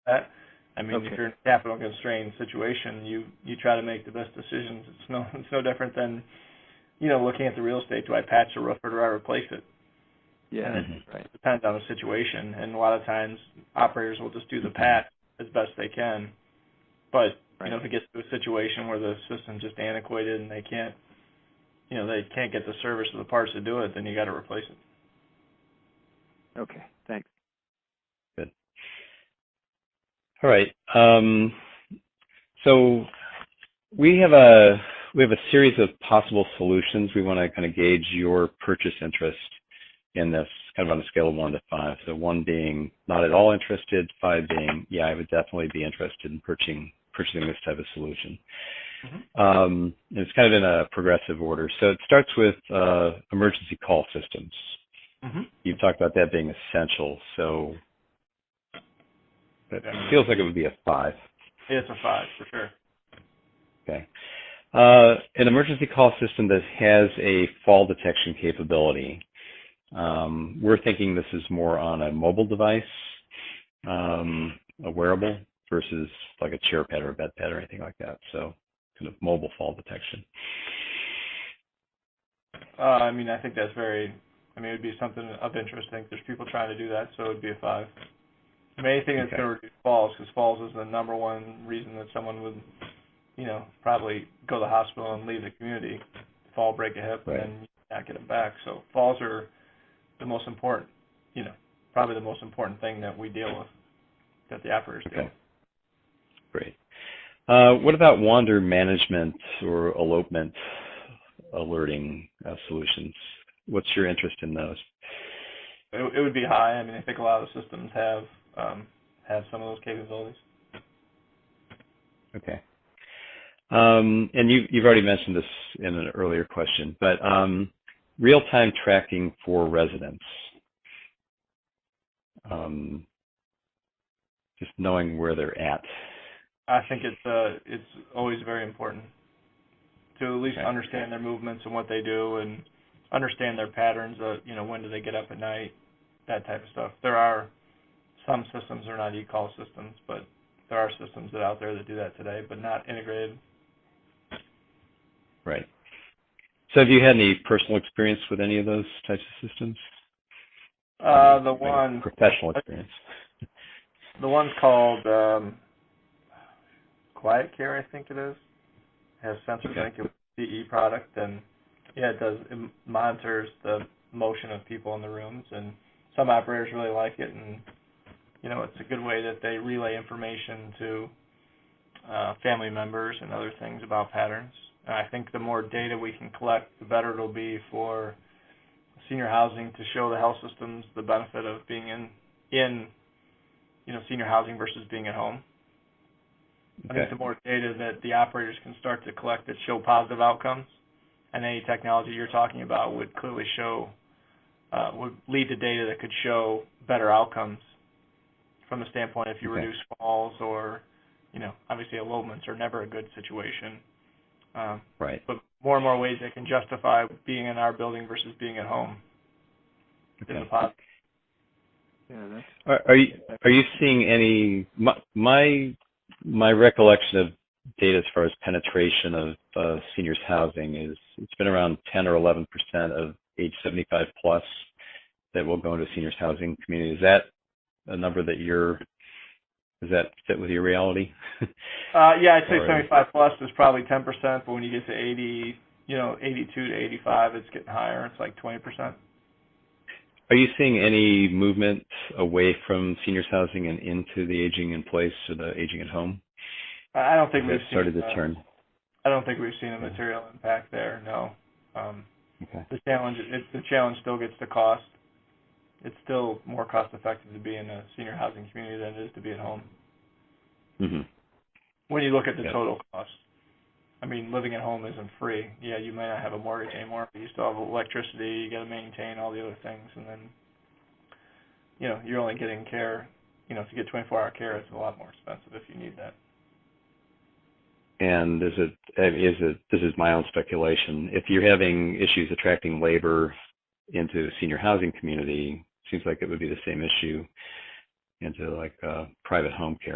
that. I mean, if Okay. you're in a capital constrained situation, you try to make the best decisions. It's no different than, looking at the real estate. Do I patch the roof or do I replace it? Yeah. And it Right. depends on the situation. And a lot of times, operators will just do the patch as best they can. But Right. if it gets to a situation where the system's just antiquated and they can't get the service or the parts to do it, then you got to replace it. Okay. Thanks. Good. All right. So we have a series of possible solutions. We want to kind of gauge your purchase interest in this, kind of on a scale of 1 to 5. So 1 being not at all interested, 5 being, yeah, I would definitely be interested in purchasing this type of solution. And it's kind of in a progressive order. So it starts with emergency call systems. You've talked about that being essential. So it feels like it would be a 5. It's a 5 for sure. Okay. An emergency call system that has a fall detection capability. We're thinking this is more on a mobile device, a wearable, versus like a chair pad or a bed pad or anything like that. So kind of mobile fall detection. I mean, I think that's it would be something of interest. I think there's people trying to do that, so it would be a 5. I mean, anything that's going to reduce falls, because falls is the number one reason that someone would, probably go to the hospital and leave the community, fall, break a hip, and then you not get them back. So falls are the most important, probably the most important thing that we deal with, that the operators deal with. Great. What about wander management or elopement alerting solutions? What's your interest in those? It would be high. I mean, I think a lot of the systems have some of those capabilities. Okay. And you've already mentioned this in an earlier question, but real-time tracking for residents. Just knowing where they're at. I think it's always very important to at least understand their movements and what they do, and understand their patterns. When do they get up at night, that type of stuff. There are some systems that are not e-call systems, but there are systems that are out there that do that today, but not integrated. Right. So have you had any personal experience with any of those types of systems? Professional experience. The one's called Quiet Care, I think it is. It has sensors. I think it's a CE product, and it monitors the motion of people in the rooms, and some operators really like it, and it's a good way that they relay information to family members and other things about patterns. And I think the more data we can collect, the better it'll be for senior housing to show the health systems the benefit of being in senior housing versus being at home. I think the more data that the operators can start to collect that show positive outcomes, and any technology you're talking about would clearly would lead to data that could show better outcomes from the standpoint if you reduce falls or, obviously elopements are never a good situation. But more and more ways that can justify being in our building versus being at home is a positive. Yeah, are you seeing any? My recollection of data as far as penetration of seniors housing is it's been around 10 or 11% of age 75 plus that will go into seniors housing community. Is that a number that does that fit with your reality? Yeah, I'd say 75 plus is probably 10%, but when you get to 82 to 85, it's getting higher. It's like 20%. Are you seeing any movement away from seniors housing and into the aging in place or the aging at home? I don't think we've started to turn. I don't think we've seen a material impact there. No. The challenge still gets to cost. It's still more cost effective to be in a senior housing community than it is to be at home. When you look at the total cost. I mean, living at home isn't free. Yeah, you might not have a mortgage anymore, but you still have electricity, you got to maintain all the other things, and then, you're only getting care, if you get 24-hour care, it's a lot more expensive if you need that. And this is my own speculation, if you're having issues attracting labor into a senior housing community, seems like it would be the same issue into like private home care.